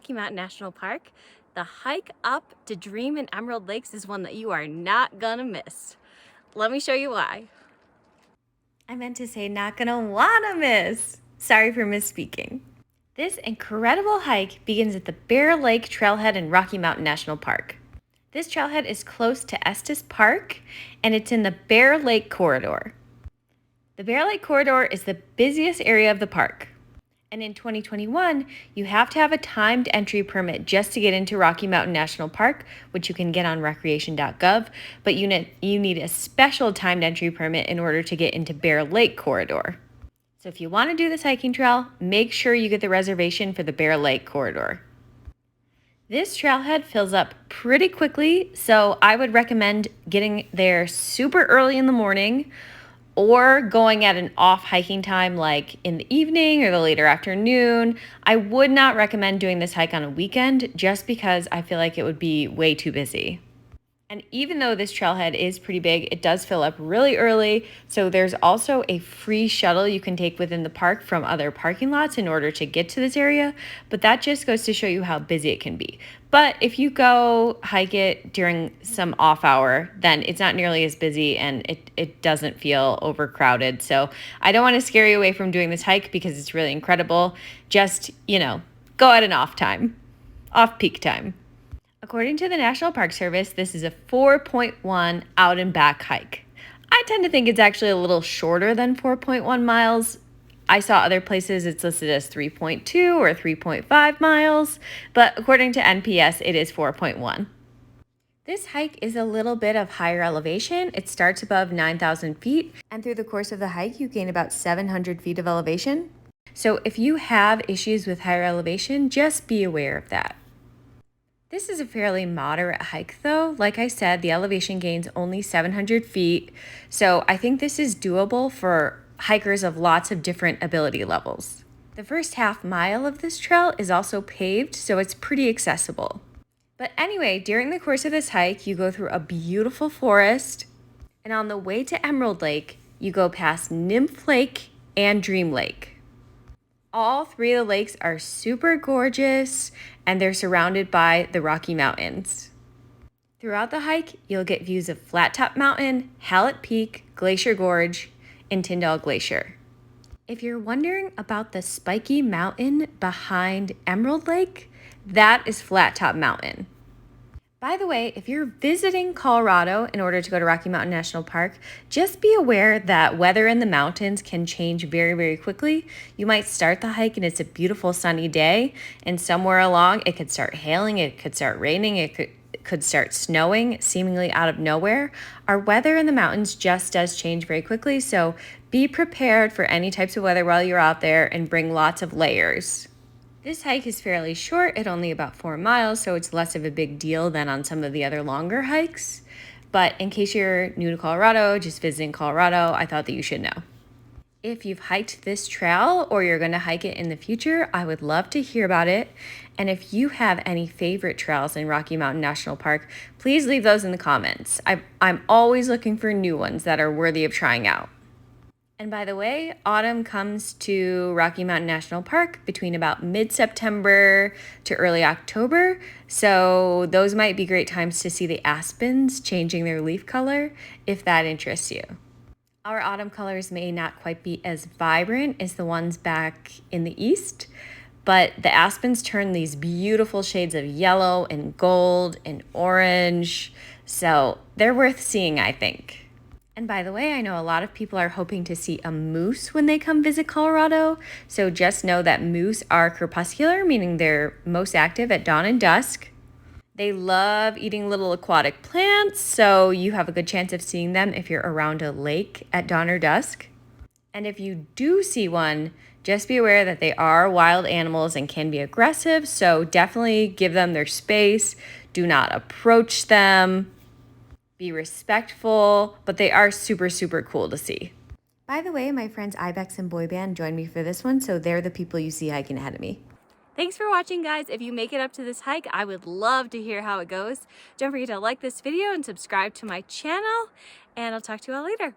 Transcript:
Rocky Mountain National Park, the hike up to Dream and Emerald Lakes is one that you are not gonna miss. Let me show you why. I meant to say not gonna wanna miss. Sorry for misspeaking. This incredible hike begins at the Bear Lake Trailhead in Rocky Mountain National Park. This trailhead is close to Estes Park and it's in the Bear Lake Corridor. The Bear Lake Corridor is the busiest area of the park. And in 2021, you have to have a timed entry permit just to get into Rocky Mountain National Park, which you can get on recreation.gov, but you need a special timed entry permit in order to get into Bear Lake Corridor. So if you want to do this hiking trail, make sure you get the reservation for the Bear Lake Corridor. This trailhead fills up pretty quickly, so I would recommend getting there super early in the morning or going at an off hiking time like in the evening or the later afternoon. I would not recommend doing this hike on a weekend just because I feel like it would be way too busy. And even though this trailhead is pretty big, it does fill up really early. So there's also a free shuttle you can take within the park from other parking lots in order to get to this area. But that just goes to show you how busy it can be. But if you go hike it during some off hour, then it's not nearly as busy and it doesn't feel overcrowded. So I don't want to scare you away from doing this hike because it's really incredible. Just, go at an off peak time. According to the National Park Service, this is a 4.1 out and back hike. I tend to think it's actually a little shorter than 4.1 miles. I saw other places it's listed as 3.2 or 3.5 miles, but according to NPS, it is 4.1. This hike is a little bit of higher elevation. It starts above 9,000 feet, and through the course of the hike, you gain about 700 feet of elevation. So if you have issues with higher elevation, just be aware of that. This is a fairly moderate hike though. Like I said, the elevation gain's only 700 feet. So I think this is doable for hikers of lots of different ability levels. The first half mile of this trail is also paved, so it's pretty accessible. But anyway, during the course of this hike, you go through a beautiful forest. And on the way to Emerald Lake, you go past Nymph Lake and Dream Lake. All three of the lakes are super gorgeous and they're surrounded by the Rocky Mountains. Throughout the hike, you'll get views of Flat Top Mountain, Hallett Peak, Glacier Gorge, and Tyndall Glacier. If you're wondering about the spiky mountain behind Emerald Lake, that is Flat Top Mountain. By the way, if you're visiting Colorado in order to go to Rocky Mountain National Park, just be aware that weather in the mountains can change very, very quickly. You might start the hike and it's a beautiful sunny day, and somewhere along it could start hailing, it could start raining, it could start snowing seemingly out of nowhere. Our weather in the mountains just does change very quickly, so be prepared for any types of weather while you're out there and bring lots of layers. This hike is fairly short, it's only about 4 miles, so it's less of a big deal than on some of the other longer hikes. But in case you're new to Colorado, just visiting Colorado, I thought that you should know. If you've hiked this trail or you're going to hike it in the future, I would love to hear about it. And if you have any favorite trails in Rocky Mountain National Park, please leave those in the comments. I'm always looking for new ones that are worthy of trying out. And by the way, autumn comes to Rocky Mountain National Park between about mid-September to early October. So those might be great times to see the aspens changing their leaf color if that interests you. Our autumn colors may not quite be as vibrant as the ones back in the east, but the aspens turn these beautiful shades of yellow and gold and orange. So they're worth seeing, I think. And by the way, I know a lot of people are hoping to see a moose when they come visit Colorado. So just know that moose are crepuscular, meaning they're most active at dawn and dusk. They love eating little aquatic plants, so you have a good chance of seeing them if you're around a lake at dawn or dusk. And if you do see one, just be aware that they are wild animals and can be aggressive, so definitely give them their space. Do not approach them. Be respectful, but they are super, super cool to see. By the way, my friends Ibex and Boy Band joined me for this one, so they're the people you see hiking ahead of me. Thanks for watching, guys. If you make it up to this hike, I would love to hear how it goes. Don't forget to like this video and subscribe to my channel, and I'll talk to you all later.